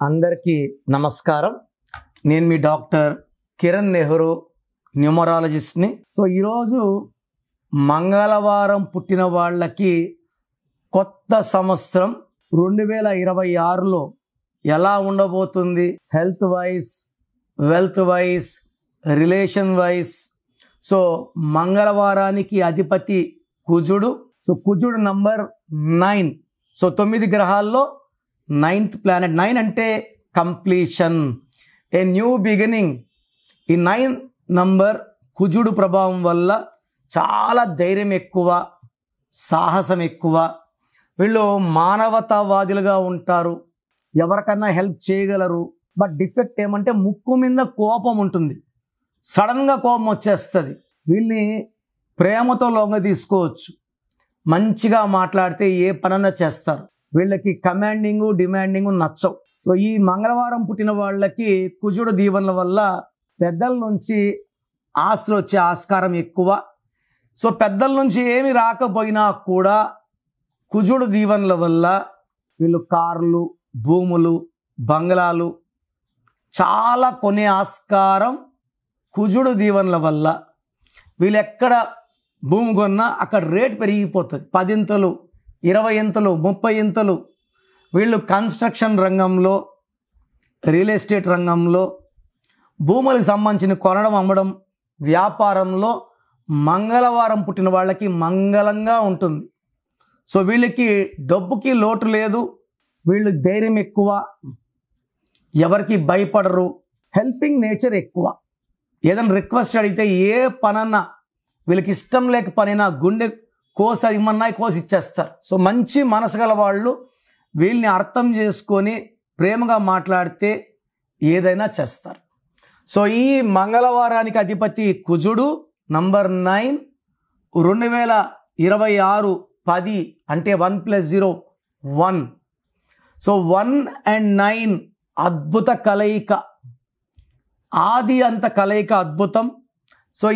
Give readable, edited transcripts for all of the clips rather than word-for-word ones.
అందరికీ నమస్కారం. నేను మీ డాక్టర్ కిరణ్ నెహ్రూ, న్యూమరాలజిస్ట్ని. ఈరోజు మంగళవారం పుట్టిన వాళ్ళకి కొత్త సంవత్సరం 2026లో ఎలా ఉండబోతుంది, health wise, wealth wise, relation wise. మంగళవారానికి అధిపతి కుజుడు. కుజుడు నంబర్ 9. 9 గ్రహాల్లో 9th planet. 9 అంటే కంప్లీషన్, ఏ న్యూ బిగినింగ్. ఈ 9 నంబర్ కుజుడు ప్రభావం వల్ల చాలా ధైర్యం ఎక్కువ, సాహసం ఎక్కువ. వీళ్ళు మానవతావాదులుగా ఉంటారు, ఎవరికన్నా హెల్ప్ చేయగలరు. బట్ డిఫెక్ట్ ఏమంటే ముక్కు మీద కోపం ఉంటుంది, సడన్గా కోపం వచ్చేస్తుంది. వీళ్ళని ప్రేమతో లొంగ తీసుకోవచ్చు, మంచిగా మాట్లాడితే ఏ పనన్నా చేస్తారు. వీళ్ళకి కమాండింగ్, డిమాండింగ్ నచ్చవు. ఈ మంగళవారం పుట్టిన వాళ్ళకి కుజుడు దీవెనల వల్ల పెద్దల నుంచి ఆస్తులు వచ్చే ఆస్కారం ఎక్కువ. పెద్దల నుంచి ఏమి రాకపోయినా కూడా కుజుడు దీవెనల వల్ల వీళ్ళు కార్లు, భూములు, బంగ్లాలు చాలా కొనే ఆస్కారం కుజుడు దీవెనల వల్ల. వీళ్ళు ఎక్కడ భూమి కొన్నా అక్కడ రేట్ పెరిగిపోతుంది. 10 ఇంతలు, 20 ఇంతలు, 30 ఇంతలు. వీళ్ళు కన్స్ట్రక్షన్ రంగంలో, రియల్ ఎస్టేట్ రంగంలో, భూములకు సంబంధించిన కొనడం, అమ్మడం, వ్యాపారంలో మంగళవారం పుట్టిన వాళ్ళకి మంగళంగా ఉంటుంది. వీళ్ళకి డబ్బుకి లోటు లేదు. వీళ్ళు ధైర్యం ఎక్కువ, ఎవరికి భయపడరు, హెల్పింగ్ నేచర్ ఎక్కువ. ఏదైనా రిక్వెస్ట్ అడిగితే ఏ పనన్నా, వీళ్ళకి ఇష్టం లేక పనైనా గుండె కోసి ఇమ్మన్నా కోసి ఇచ్చేస్తారు. మంచి మనసు గల వాళ్ళు వీళ్ళని అర్థం చేసుకొని ప్రేమగా మాట్లాడితే ఏదైనా చేస్తారు. ఈ మంగళవారానికి అధిపతి కుజుడు నంబర్ 9. 2026 10 అంటే 1 + 0 1. 1 and 9 అద్భుత కలయిక, ఆది అంత కలయిక అద్భుతం.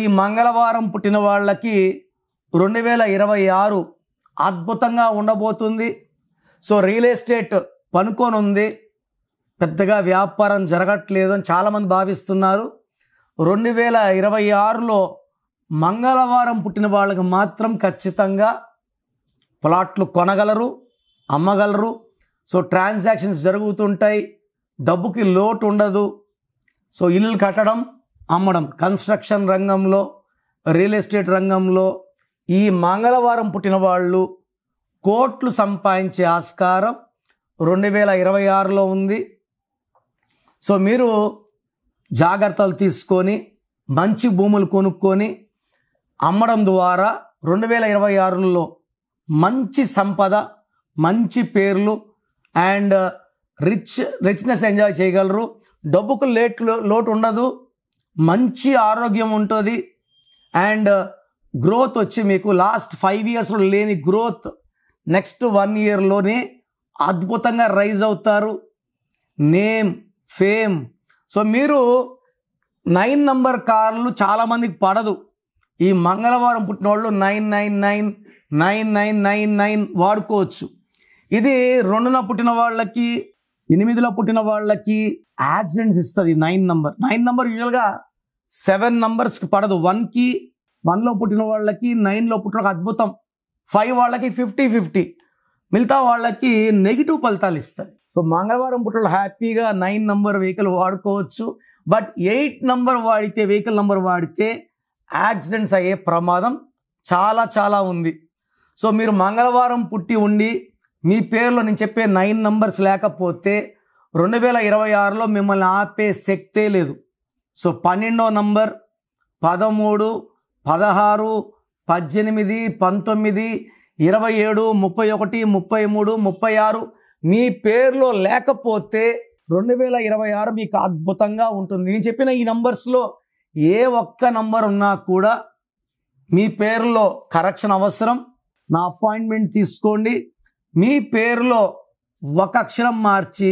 ఈ మంగళవారం పుట్టిన వాళ్ళకి 2026 అద్భుతంగా ఉండబోతుంది. రియల్ ఎస్టేట్ పనుకొని ఉంది, పెద్దగా వ్యాపారం జరగట్లేదు అని చాలామంది భావిస్తున్నారు. 2026లో మంగళవారం పుట్టిన వాళ్ళకి మాత్రం ఖచ్చితంగా ప్లాట్లు కొనగలరు, అమ్మగలరు. ట్రాన్సాక్షన్స్ జరుగుతుంటాయి, డబ్బుకి లోటు ఉండదు. ఇల్లు కట్టడం, అమ్మడం, కన్స్ట్రక్షన్ రంగంలో, రియల్ ఎస్టేట్ రంగంలో ఈ మంగళవారం పుట్టిన వాళ్ళు కోట్లు సంపాదించే ఆస్కారం 2026లో ఉంది. మీరు జాగ్రత్తలు తీసుకొని మంచి భూములు కొనుక్కొని అమ్మడం ద్వారా 2026లో మంచి సంపద, మంచి పేర్లు అండ్ రిచ్నెస్ ఎంజాయ్ చేయగలరు. డబ్బుకు లోటు ఉండదు, మంచి ఆరోగ్యం ఉంటుంది. అండ్ గ్రోత్ వచ్చి మీకు లాస్ట్ 5 ఇయర్స్లో లేని గ్రోత్ నెక్స్ట్ 1 ఇయర్లోనే అద్భుతంగా రైజ్ అవుతారు. Name, fame. మీరు 9 నంబర్ కార్లు చాలామందికి పడదు. ఈ మంగళవారం పుట్టిన వాళ్ళు 999 9999 వాడుకోవచ్చు. ఇది 2న పుట్టిన వాళ్ళకి, 8లో పుట్టిన వాళ్ళకి యాక్సిడెంట్స్ ఇస్తుంది 9 నంబర్. 9 నంబర్ యూజువల్గా 7 నంబర్స్కి పడదు. 1లో పుట్టిన వాళ్ళకి, 9లో పుట్టిన అద్భుతం. 5 వాళ్ళకి 50-50, మిగతా వాళ్ళకి నెగిటివ్ ఫలితాలు ఇస్తుంది. మంగళవారం పుట్టిన హ్యాపీగా 9 నంబర్ వెహికల్ వాడుకోవచ్చు. బట్ 8 నంబర్ వాడితే, వెహికల్ నంబర్ వాడితే యాక్సిడెంట్స్ అయ్యే ప్రమాదం చాలా చాలా ఉంది. మీరు మంగళవారం పుట్టి ఉండి మీ పేరులో నేను చెప్పే 9 నంబర్స్ లేకపోతే 2026లో మిమ్మల్ని ఆపే శక్తే లేదు. 12వ నంబర్, 13, 16, 18, 19, 27, 31, 33, 36 మీ పేరులో లేకపోతే 2026 మీకు అద్భుతంగా ఉంటుంది. నేను చెప్పిన ఈ నంబర్స్లో ఏ ఒక్క నంబర్ ఉన్నా కూడా మీ పేరులో కరెక్షన్ అవసరం. నా అపాయింట్మెంట్ తీసుకోండి. మీ పేరులో ఒక అక్షరం మార్చి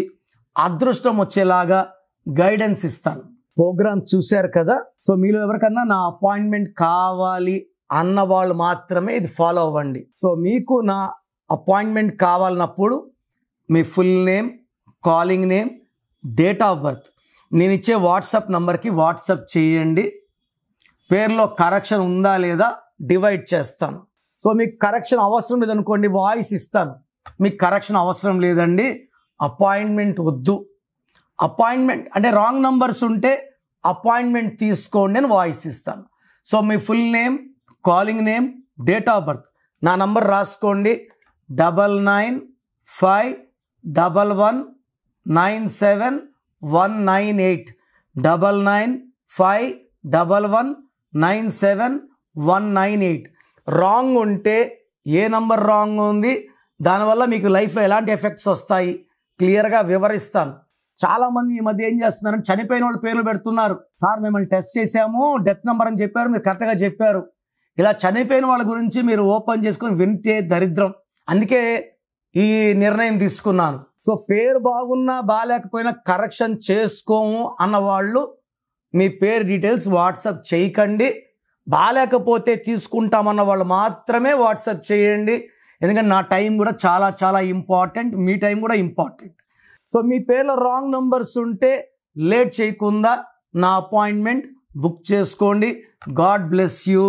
అదృష్టం వచ్చేలాగా గైడెన్స్ ఇస్తాను. ప్రోగ్రామ్ చూశారు కదా. మీలో ఎవరికన్నా నా అపాయింట్మెంట్ కావాలి అన్న వాళ్ళు మాత్రమే ఇది ఫాలో అవ్వండి. మీకు నా అపాయింట్మెంట్ కావాలన్నప్పుడు మీ full name, calling name, date of birth నేను ఇచ్చే వాట్సాప్ నంబర్కి వాట్సాప్ చేయండి. పేరులో కరెక్షన్ ఉందా లేదా డివైడ్ చేస్తాను. సో మీకు కరెక్షన్ అవసరం లేదనుకోండి, వాయిస్ ఇస్తాను. మీకు కరెక్షన్ అవసరం లేదండి, అపాయింట్మెంట్ వద్దు, అపాయింట్మెంట్ అంటే రాంగ్ నంబర్స్ ఉంటే అపాయింట్మెంట్ తీసుకోండి అని వాయిస్ ఇస్తాను. So me full name, calling name, date of birth, నా నంబర్ రాసుకోండి 9951197198 9951197198. రాంగ్ ఉంటే ఏ నంబర్ రాంగ్ ఉంది, దానివల్ల మీకు లైఫ్లో ఎలాంటి ఎఫెక్ట్స్ వస్తాయి క్లియర్గా వివరిస్తాను. చాలామంది ఈ మధ్య ఏం చేస్తున్నారంటే చనిపోయిన వాళ్ళ పేర్లు పెడుతున్నారు. సార్ మిమ్మల్ని టెస్ట్ చేశాము, డెత్ నెంబర్ అని చెప్పారు, మీరు కరెక్ట్గా చెప్పారు. ఇలా చనిపోయిన వాళ్ళ గురించి మీరు ఓపెన్ చేసుకొని వింటే దరిద్రం. అందుకే ఈ నిర్ణయం తీసుకున్నాను. సో పేరు బాగున్నా బాగాలేకపోయినా కరెక్షన్ చేసుకోము అన్న వాళ్ళు మీ పేరు డీటెయిల్స్ వాట్సాప్ చేయకండి. బాగాలేకపోతే తీసుకుంటామన్న వాళ్ళు మాత్రమే వాట్సాప్ చేయండి. ఎందుకంటే నా టైం కూడా చాలా చాలా ఇంపార్టెంట్, మీ టైం కూడా ఇంపార్టెంట్. సో మీ పేర్లో రాంగ్ నంబర్స్ ఉంటే లేట్ చేయకుండా నా అపాయింట్మెంట్ బుక్ చేసుకోండి. God bless you.